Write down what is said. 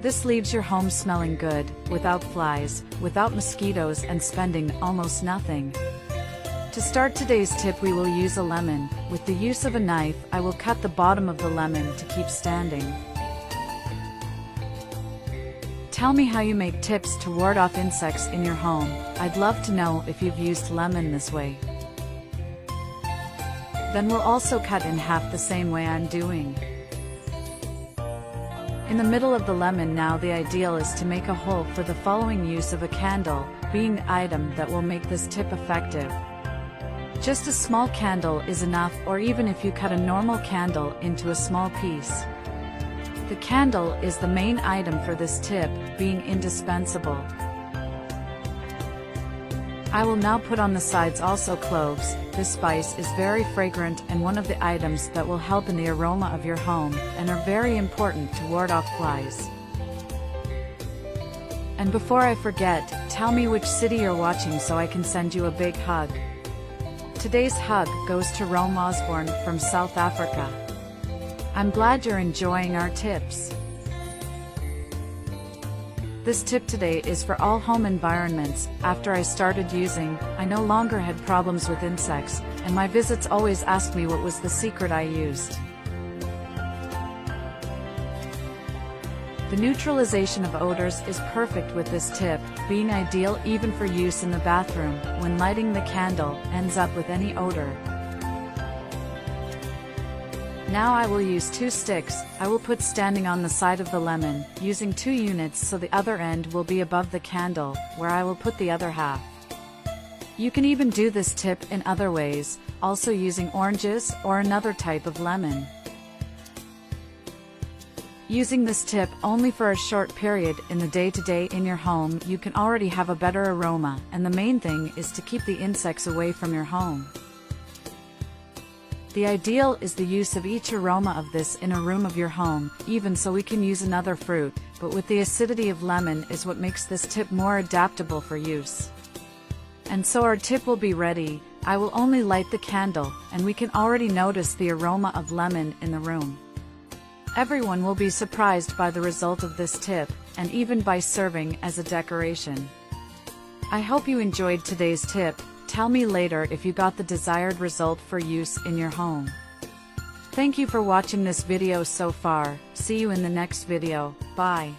This leaves your home smelling good, without flies, without mosquitoes, and spending almost nothing. To start today's tip, we will use a lemon. With the use of a knife, I will cut the bottom of the lemon to keep standing. Tell me how you make tips to ward off insects in your home. I'd love to know if you've used lemon this way. Then we'll also cut in half the same way I'm doing. In the middle of the lemon now, the ideal is to make a hole for the following use of a candle, being the item that will make this tip effective. Just a small candle is enough, or even if you cut a normal candle into a small piece. The candle is the main item for this tip, being indispensable. I will now put on the sides also cloves. This spice is very fragrant and one of the items that will help in the aroma of your home, and are very important to ward off flies. And before I forget, tell me which city you're watching so I can send you a big hug. Today's hug goes to Rome Osborne from South Africa. I'm glad you're enjoying our tips. This tip today is for all home environments. After I started using, I no longer had problems with insects, and my visits always asked me what was the secret I used. The neutralization of odors is perfect with this tip, being ideal even for use in the bathroom. When lighting the candle ends up with any odor. Now I will use 2 sticks. I will put standing on the side of the lemon, using 2 units so the other end will be above the candle, where I will put the other half. You can even do this tip in other ways, also using oranges or another type of lemon. Using this tip only for a short period in the day-to-day in your home, you can already have a better aroma, and the main thing is to keep the insects away from your home. The ideal is the use of each aroma of this in a room of your home, even so we can use another fruit, but with the acidity of lemon is what makes this tip more adaptable for use. And so our tip will be ready. I will only light the candle, and we can already notice the aroma of lemon in the room. Everyone will be surprised by the result of this tip, and even by serving as a decoration. I hope you enjoyed today's tip. Tell me later if you got the desired result for use in your home. Thank you for watching this video so far. See you in the next video. Bye.